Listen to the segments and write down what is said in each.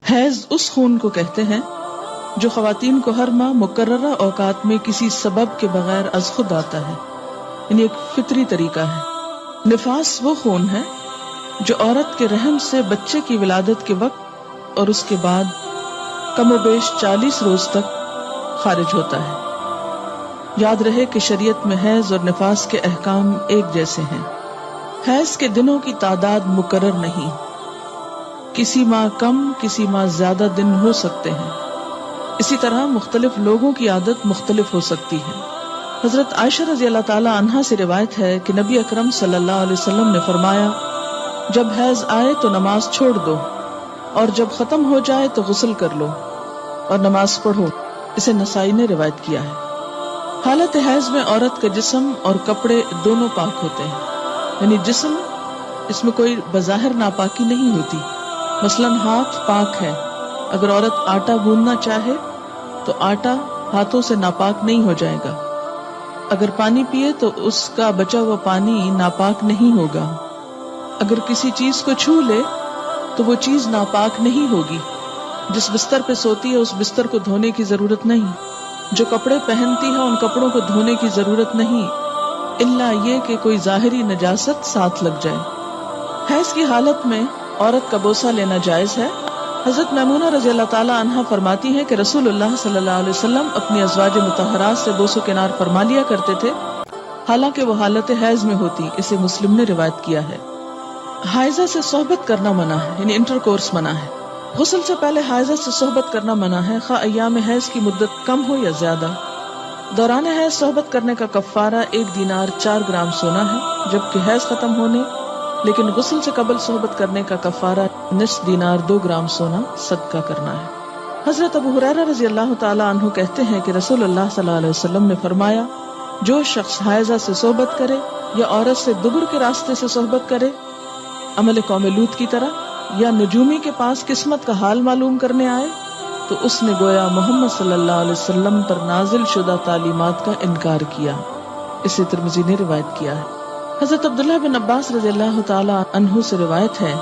حیض اس خون کو کہتے ہیں جو خواتین کو ہر ماہ مقررہ اوقات میں کسی سبب کے بغیر از خود آتا ہے، یعنی ایک فطری طریقہ ہے۔ نفاس وہ خون ہے جو عورت کے رحم سے بچے کی ولادت کے وقت اور اس کے بعد کم و بیش 40 روز تک خارج ہوتا ہے۔ یاد رہے کہ شریعت میں حیض اور نفاس کے احکام ایک جیسے ہیں۔ حیض کے دنوں کی تعداد مقرر نہیں، کسی ماہ کم کسی ماہ زیادہ دن ہو سکتے ہیں، اسی طرح مختلف لوگوں کی عادت مختلف ہو سکتی ہے۔ حضرت عائشہ رضی اللہ تعالی عنہا سے روایت ہے کہ نبی اکرم صلی اللہ علیہ وسلم نے فرمایا، جب حیض آئے تو نماز چھوڑ دو، اور جب ختم ہو جائے تو غسل کر لو اور نماز پڑھو۔ اسے نسائی نے روایت کیا ہے۔ حالت حیض میں عورت کا جسم اور کپڑے دونوں پاک ہوتے ہیں، یعنی جسم، اس میں کوئی بظاہر ناپاکی نہیں ہوتی۔ مثلاً ہاتھ پاک ہے، اگر عورت آٹا گوندنا چاہے تو آٹا ہاتھوں سے ناپاک نہیں ہو جائے گا۔ اگر پانی پیے تو اس کا بچا ہوا پانی ناپاک نہیں ہوگا۔ اگر کسی چیز کو چھو لے تو وہ چیز ناپاک نہیں ہوگی۔ جس بستر پہ سوتی ہے اس بستر کو دھونے کی ضرورت نہیں۔ جو کپڑے پہنتی ہے ان کپڑوں کو دھونے کی ضرورت نہیں، الا یہ کہ کوئی ظاہری نجاست ساتھ لگ جائے۔ حیض کی حالت میں عورت کا بوسہ لینا جائز ہے۔ حضرت میمونہ رضی اللہ تعالی عنہا فرماتی ہیں کہ رسول اللہ صلی اللہ علیہ وسلم اپنی ازواج مطہرات سے بوس و کنار فرما لیا کرتے تھے، حالانکہ وہ حالت حیض میں ہوتی۔ اسے مسلم نے روایت کیا ہے۔ حائضہ سے صحبت کرنا منع ہے، یعنی انٹر کورس منع ہے۔ غسل سے پہلے حائضہ سے صحبت کرنا منع ہے، خواہ ایام حیض کی مدت کم ہو یا زیادہ۔ دوران حیض صحبت کرنے کا کفارہ 1 دینار 4 گرام سونا ہے، جبکہ حیض ختم ہونے لیکن غسل سے قبل صحبت کرنے کا کفارہ نصف دینار 2 گرام سونا صدقہ کرنا ہے۔ حضرت ابو ہریرہ رضی اللہ تعالی عنہ کہتے ہیں کہ رسول اللہ صلی اللہ علیہ وسلم نے فرمایا، جو شخص حائضہ سے صحبت کرے یا عورت سے دبر کے راستے سے صحبت کرے، عمل قوم لوط کی طرح، یا نجومی کے پاس قسمت کا حال معلوم کرنے آئے، تو اس نے گویا محمد صلی اللہ علیہ وسلم پر نازل شدہ تعلیمات کا انکار کیا۔ اسے ترمذی نے روایت کیا ہے۔ حضرت عبداللہ بن عباس رضی اللہ تعالی عنہ سے روایت ہے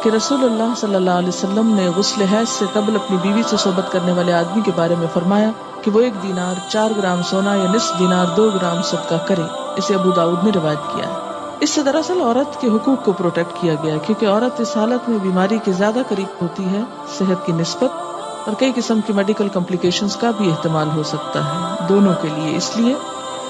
کہ رسول اللہ صلی اللہ علیہ وسلم نے غسل حیض سے قبل اپنی بیوی سے صحبت کرنے والے آدمی کے بارے میں فرمایا کہ وہ 1 دینار 4 گرام سونا یا نصف دینار 2 گرام صدقہ کرے۔ اسے ابو داؤد نے روایت کیا ہے۔ اس سے دراصل عورت کے حقوق کو پروٹیکٹ کیا گیا ہے، کیونکہ عورت اس حالت میں بیماری کے زیادہ قریب ہوتی ہے صحت کی نسبت، اور کئی قسم کی میڈیکل کمپلیکیشنز کا بھی احتمال ہو سکتا ہے دونوں کے لیے، اس لیے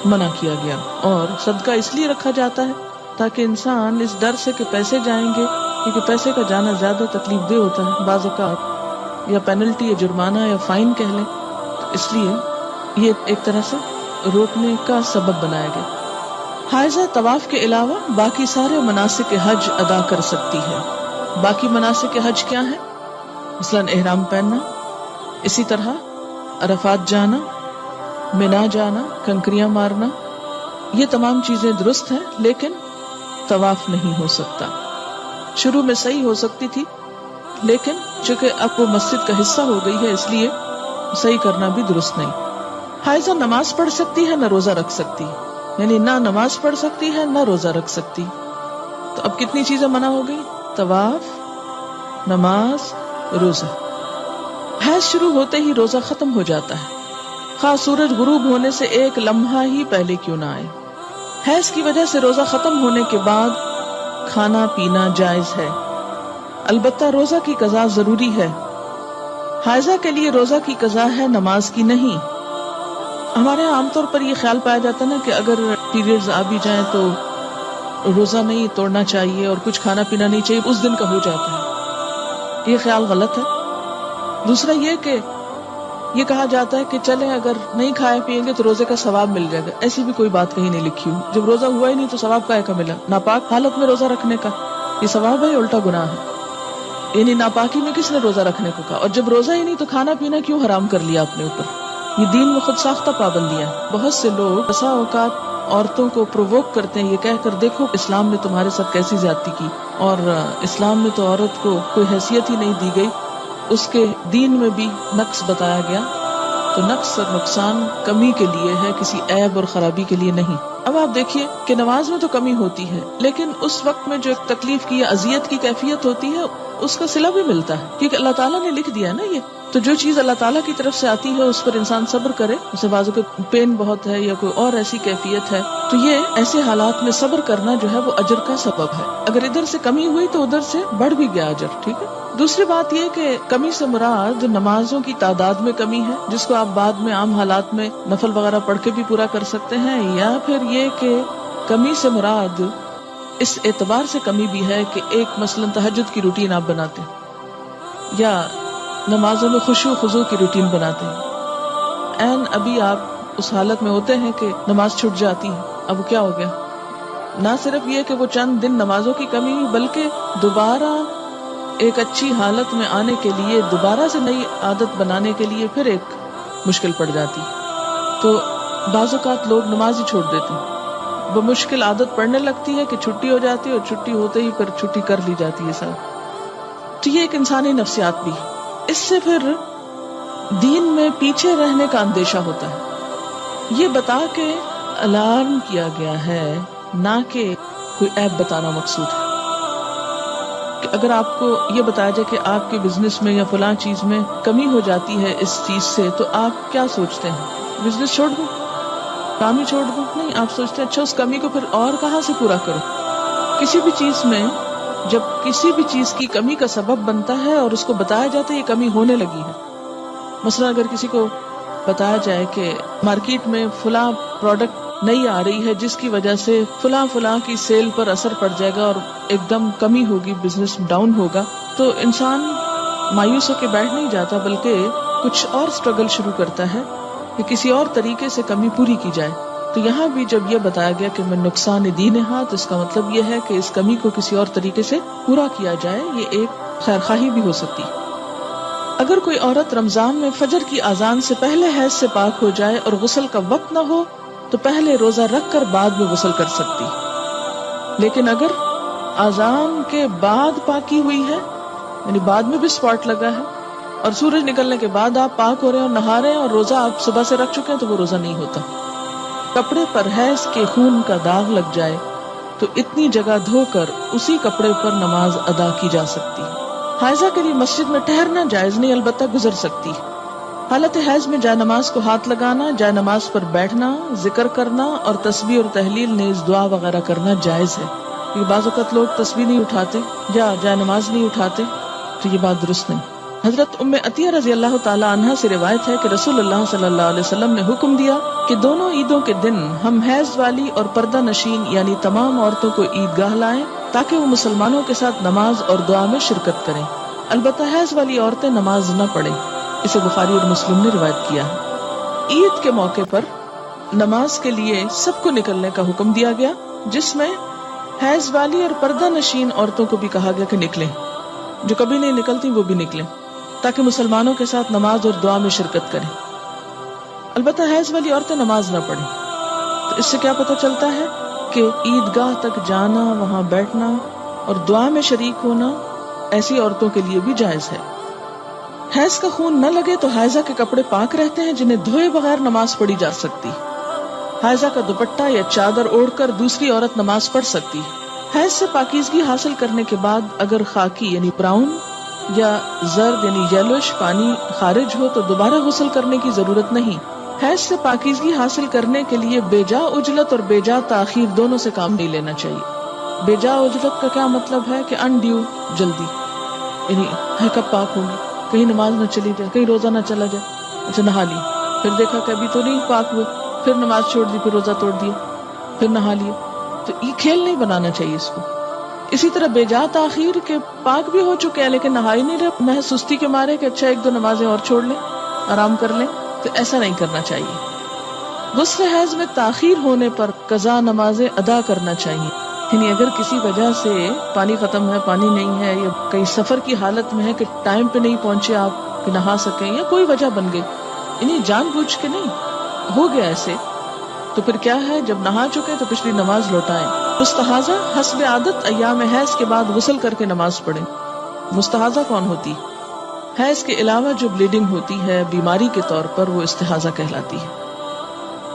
منع کیا گیا۔ اور صدقہ اس لیے رکھا جاتا ہے تاکہ انسان اس ڈر سے کہ پیسے جائیں گے، کیونکہ پیسے کا جانا زیادہ تکلیف دہ ہوتا ہے بعض اوقات، یا پینلٹی یا جرمانہ یا فائن کہہ لیں، تو اس لیے یہ ایک طرح سے روکنے کا سبب بنایا گیا۔ حائضہ طواف کے علاوہ باقی سارے مناسک حج ادا کر سکتی ہے۔ باقی مناسک حج کیا ہیں؟ مثلاً احرام پہننا، اسی طرح عرفات جانا، مینا جانا، کنکریاں مارنا، یہ تمام چیزیں درست ہیں، لیکن طواف نہیں ہو سکتا۔ شروع میں صحیح ہو سکتی تھی، لیکن چونکہ اب وہ مسجد کا حصہ ہو گئی ہے اس لیے صحیح کرنا بھی درست نہیں۔ حائضہ نماز پڑھ سکتی ہے نہ روزہ رکھ سکتی، یعنی نہ نماز پڑھ سکتی ہے نہ روزہ رکھ سکتی۔ تو اب کتنی چیزیں منع ہو گئی؟ طواف، نماز، روزہ۔ حیض شروع ہوتے ہی روزہ ختم ہو جاتا ہے، خواہ سورج غروب ہونے سے 1 لمحہ ہی پہلے کیوں نہ آئے۔ حیض کی وجہ سے روزہ ختم ہونے کے بعد کھانا پینا جائز ہے، البتہ روزہ کی قضا ضروری ہے۔ حائضہ کے لیے روزہ کی قضا ہے، نماز کی نہیں۔ ہمارے یہاں عام طور پر یہ خیال پایا جاتا ہے نا کہ اگر پیریڈز آ بھی جائیں تو روزہ نہیں توڑنا چاہیے اور کچھ کھانا پینا نہیں چاہیے، اس دن کا ہو جاتا ہے۔ یہ خیال غلط ہے۔ دوسرا یہ کہ یہ کہا جاتا ہے کہ چلیں اگر نہیں کھائے پیئیں گے تو روزے کا ثواب مل جائے گا، ایسی بھی کوئی بات کہیں نہیں لکھی ہوئی۔ جب روزہ ہوا ہی نہیں تو ثواب کائے کا ملا؟ ناپاک حالت میں روزہ رکھنے کا یہ ثواب ہے، الٹا گناہ ہے۔ یعنی ناپاکی میں کس نے روزہ رکھنے کو کہا؟ اور جب روزہ ہی نہیں تو کھانا پینا کیوں حرام کر لیا اپنے اوپر؟ یہ دین میں خود ساختہ پابندیاں۔ بہت سے لوگ بسا اوقات عورتوں کو پرووک کرتے ہیں یہ کہہ کر، دیکھو اسلام نے تمہارے ساتھ کیسی زیادتی کی، اور اسلام میں تو عورت کو کوئی حیثیت ہی نہیں دی گئی، اس کے دین میں بھی نقص بتایا گیا۔ تو نقص اور نقصان کمی کے لیے ہے، کسی عیب اور خرابی کے لیے نہیں۔ اب آپ دیکھیے کہ نماز میں تو کمی ہوتی ہے، لیکن اس وقت میں جو ایک تکلیف کی یا اذیت کی کیفیت ہوتی ہے اس کا صلہ بھی ملتا ہے، کیونکہ اللہ تعالیٰ نے لکھ دیا ہے نا یہ. تو جو چیز اللہ تعالیٰ کی طرف سے آتی ہے اس پر انسان صبر کرے. جیسے بازو کے پین بہت ہے یا کوئی اور ایسی کیفیت ہے، تو یہ ایسے حالات میں صبر کرنا جو ہے وہ اجر کا سبب ہے. اگر ادھر سے کمی ہوئی تو ادھر سے بڑھ بھی گیا اجر. ٹھیک ہے. دوسری بات یہ کہ کمی سے مراد نمازوں کی تعداد میں کمی ہے، جس کو آپ بعد میں عام حالات میں نفل وغیرہ پڑھ کے بھی پورا کر سکتے ہیں، یا پھر یہ کہ کمی سے مراد اس اعتبار سے کمی بھی ہے کہ ایک مثلا تہجد کی روٹین آپ بناتے ہیں یا نمازوں میں خشوع خضوع کی روٹین بناتے ہیں، ابھی آپ اس حالت میں ہوتے ہیں کہ نماز چھوٹ جاتی ہے. اب کیا ہو گیا؟ نہ صرف یہ کہ وہ چند دن نمازوں کی کمی، بلکہ دوبارہ ایک اچھی حالت میں آنے کے لیے، دوبارہ سے نئی عادت بنانے کے لیے پھر ایک مشکل پڑ جاتی. تو بعض اوقات لوگ نماز ہی چھوڑ دیتے ہیں، وہ مشکل عادت پڑنے لگتی ہے کہ چھٹی ہو جاتی ہے اور چھٹی ہوتے ہی پھر چھٹی کر لی جاتی ہے سب. تو یہ ایک انسانی نفسیات بھی ہے. اس سے پھر دین میں پیچھے رہنے کا اندیشہ ہوتا ہے. یہ بتا کے الارم کیا گیا ہے، نہ کہ کوئی عیب بتانا مقصود ہے. کہ اگر آپ کو یہ بتایا جائے کہ آپ کے بزنس میں یا فلاں چیز میں کمی ہو جاتی ہے اس چیز سے، تو آپ کیا سوچتے ہیں؟ بزنس چھوڑ دوں، کام ہی چھوڑ دوں؟ نہیں، آپ سوچتے ہیں اچھا اس کمی کو پھر اور کہاں سے پورا کروں. کسی بھی چیز میں جب کسی بھی چیز کی کمی کا سبب بنتا ہے اور اس کو بتایا جاتا ہے یہ کمی ہونے لگی ہے. مثلا اگر کسی کو بتایا جائے کہ مارکیٹ میں فلاں پروڈکٹ نہیں آ رہی ہے جس کی وجہ سے فلاں کی سیل پر اثر پڑ جائے گا اور ایک دم کمی ہوگی، بزنس ڈاؤن ہوگا، تو انسان مایوس ہو کے بیٹھ نہیں جاتا، بلکہ کچھ اور سٹرگل شروع کرتا ہے کہ کسی اور طریقے سے کمی پوری کی جائے. تو یہاں بھی جب یہ بتایا گیا کہ میں نقصان دین ہاں، تو اس کا مطلب یہ ہے کہ اس کمی کو کسی اور طریقے سے پورا کیا جائے. یہ ایک خیرخواہی بھی ہو سکتی. اگر کوئی عورت رمضان میں فجر کی اذان سے پہلے حیض سے پاک ہو جائے اور غسل کا وقت نہ ہو تو پہلے روزہ رکھ کر بعد میں غسل کر سکتی. لیکن اگر اذان کے بعد پاکی ہوئی ہے، یعنی بعد میں بھی سپاٹ لگا ہے اور سورج نکلنے کے بعد آپ پاک ہو رہے ہیں اور نہا رہے ہیں اور روزہ آپ صبح سے رکھ چکے ہیں، تو وہ روزہ نہیں ہوتا. کپڑے پر حیض کے خون کا داغ لگ جائے تو اتنی جگہ دھو کر اسی کپڑے پر نماز ادا کی جا سکتی. حائضہ کے لیے مسجد میں ٹھہرنا جائز نہیں، البتہ گزر سکتی. حالت حیض میں جائے نماز کو ہاتھ لگانا، جائے نماز پر بیٹھنا، ذکر کرنا اور تسبیح اور تحلیل نیز دعا وغیرہ کرنا جائز ہے. یہ بعض اوقات لوگ تسبیح نہیں اٹھاتے یا جائے نماز نہیں اٹھاتے، تو یہ بات درست نہیں. حضرت ام عطیہ رضی اللہ تعالی عنہا سے روایت ہے کہ رسول اللہ صلی اللہ علیہ وسلم نے حکم دیا کہ دونوں عیدوں کے دن ہم حیض والی اور پردہ نشین یعنی تمام عورتوں کو عیدگاہ لائیں تاکہ وہ مسلمانوں کے ساتھ نماز اور دعا میں شرکت کریں. البتہ حیض والی عورتیں نماز نہ پڑھیں. اسے بخاری اور مسلم نے روایت کیا ہے. عید کے موقع پر نماز کے لیے سب کو نکلنے کا حکم دیا گیا، جس میں حیض والی اور پردہ نشین عورتوں کو بھی کہا گیا کہ نکلیں. جو کبھی نہیں نکلتی وہ بھی نکلیں تاکہ مسلمانوں کے ساتھ نماز اور دعا میں شرکت کریں. البتہ حیض والی عورتیں نماز نہ پڑھیں. تو اس سے کیا پتہ چلتا ہے کہ عیدگاہ تک جانا، وہاں بیٹھنا اور دعا میں شریک ہونا ایسی عورتوں کے لیے بھی جائز ہے. حیض کا خون نہ لگے تو حائضہ کے کپڑے پاک رہتے ہیں جنہیں دھوئے بغیر نماز پڑھی جا سکتی. حائضہ کا دوپٹہ یا چادر اوڑھ کر دوسری عورت نماز پڑھ سکتی. حیض سے پاکیزگی حاصل کرنے کے بعد اگر خاکی یعنی براؤن یا زرد یعنی یلوش پانی خارج ہو تو دوبارہ غسل کرنے کی ضرورت نہیں. حیض سے پاکیزگی حاصل کرنے کے لیے بے جا عجلت اور بے جا تاخیر دونوں سے کام نہیں لینا چاہیے. بے جا عجلت کا کیا مطلب ہے کہ انڈیو جلدی، یعنی ہے کب پاک ہوگی، کہیں نماز نہ چلی جائے، کہیں روزہ نہ چلا جائے، اچھا نہا لی، پھر دیکھا کہ ابھی تو نہیں پاک ہوئے، پھر نماز چھوڑ دی، پھر روزہ توڑ دیا، پھر نہا لیے. تو یہ کھیل نہیں بنانا چاہیے اس کو. اسی طرح بے جا تاخیر کے پاک بھی ہو چکے ہیں لیکن نہائی نہیں رہے، محض سستی کے مارے کہ اچھا ایک دو نمازیں اور چھوڑ لیں، آرام کر لیں، تو ایسا نہیں کرنا چاہیے. غسل حیض میں تاخیر ہونے پر قضا نمازیں ادا کرنا چاہیے. یعنی اگر کسی وجہ سے پانی ختم ہے، پانی نہیں ہے، یا کئی سفر کی حالت میں ہے کہ ٹائم پہ نہیں پہنچے آپ کہ نہا سکیں، یا کوئی وجہ بن گئی، یعنی جان بوجھ کے نہیں، ہو گیا ایسے، تو پھر کیا ہے، جب نہا چکے تو پچھلی نماز لوٹائیں. مستحاضہ حسب عادت ایام حیض کے بعد غسل کر کے نماز پڑھیں. مستحاضہ کون ہوتی؟ حیض کے علاوہ جو بلیڈنگ ہوتی ہے بیماری کے طور پر، وہ استحاضہ کہلاتی ہے.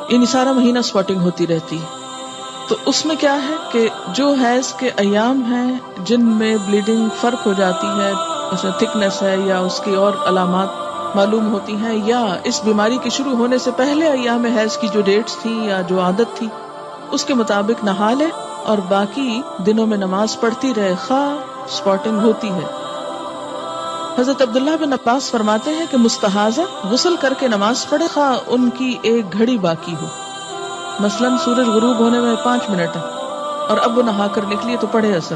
یعنی سارا مہینہ سپاٹنگ ہوتی رہتی ہے. تو اس میں کیا ہے کہ جو حیض کے ایام ہیں جن میں بلیڈنگ فرق ہو جاتی ہے، مثلا تھکنس ہے یا اس کی اور علامات معلوم ہوتی ہیں، یا اس بیماری کے شروع ہونے سے پہلے ایام حیض کی جو ڈیٹس تھی یا جو عادت تھی اس کے مطابق نہا لے اور باقی دنوں میں نماز پڑھتی رہے خواہ سپاٹنگ ہوتی ہے۔ حضرت عبداللہ بن عباس فرماتے ہیں کہ مستحاضہ غسل کر کے نماز پڑھے خواہ ان کی ایک گھڑی باقی ہو، مثلاً سورج غروب ہونے میں 5 منٹ ہے اور اب وہ نہا کر نکلی تو پڑھے اثر۔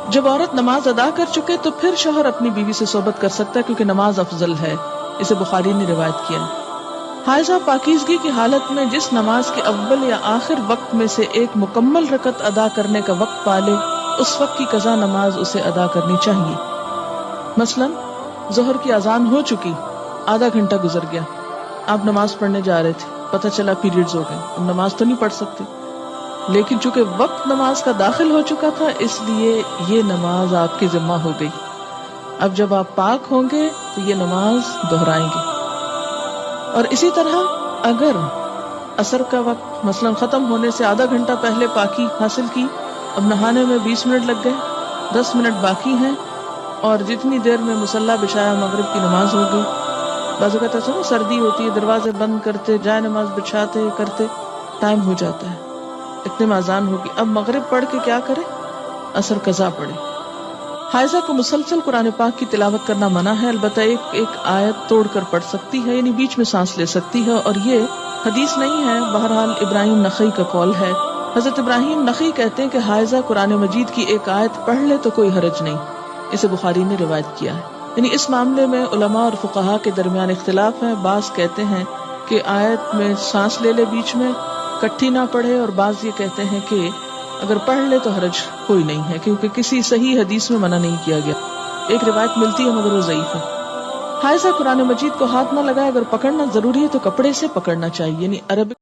جب عورت نماز ادا کر چکے تو پھر شوہر اپنی بیوی سے صحبت کر سکتا ہے کیونکہ نماز افضل ہے، اسے بخاری نے روایت کیا ہے۔ حائضہ پاکیزگی کی حالت میں جس نماز کے اول یا آخر وقت میں سے ایک مکمل رکعت ادا کرنے کا وقت پالے اس وقت کی قضا نماز اسے ادا کرنی چاہیے۔ مثلاً ظہر کی اذان ہو چکی، آدھا گھنٹہ گزر گیا، آپ نماز پڑھنے جا رہے تھے، پتہ چلا پیریڈز ہو گئے، اب نماز تو نہیں پڑھ سکتے، لیکن چونکہ وقت نماز کا داخل ہو چکا تھا اس لیے یہ نماز آپ کی ذمہ ہو گئی۔ اب جب آپ پاک ہوں گے تو یہ نماز دہرائیں گے۔ اور اسی طرح اگر عصر کا وقت مثلاً ختم ہونے سے آدھا گھنٹہ پہلے پاکی حاصل کی، اب نہانے میں 20 منٹ لگ گئے، 10 منٹ باقی ہیں اور جتنی دیر میں مصلی بچھایا مغرب کی نماز ہو گئی۔ بعض اوقات ایسا نا سردی ہوتی ہے، دروازے بند کرتے جائے نماز بچھاتے کرتے ٹائم ہو جاتا ہے، اتنے میں اذان ہوگی، اب مغرب پڑھ کے کیا کرے؟ عصر قضا پڑھے۔ حائضہ کو مسلسل قرآن پاک کی تلاوت کرنا منع ہے، البتہ ایک آیت توڑ کر پڑھ سکتی ہے، یعنی بیچ میں سانس لے سکتی ہے، اور یہ حدیث نہیں ہے، بہرحال ابراہیم نخعی کا قول ہے۔ حضرت ابراہیم نخعی کہتے ہیں کہ حائضہ قرآن مجید کی ایک آیت پڑھ لے تو کوئی حرج نہیں، اسے بخاری نے روایت کیا ہے۔ یعنی اس معاملے میں علماء اور فقہاء کے درمیان اختلاف ہے، بعض کہتے ہیں کہ آیت میں سانس لے لے بیچ میں، کٹھی نہ پڑھے، اور بعض یہ کہتے ہیں کہ اگر پڑھ لے تو حرج کوئی نہیں ہے کیونکہ کسی صحیح حدیث میں منع نہیں کیا گیا۔ ایک روایت ملتی ہے مگر وہ ضعیف ہے۔ حائضہ قرآن مجید کو ہاتھ نہ لگائے، اگر پکڑنا ضروری ہے تو کپڑے سے پکڑنا چاہیے، یعنی عربک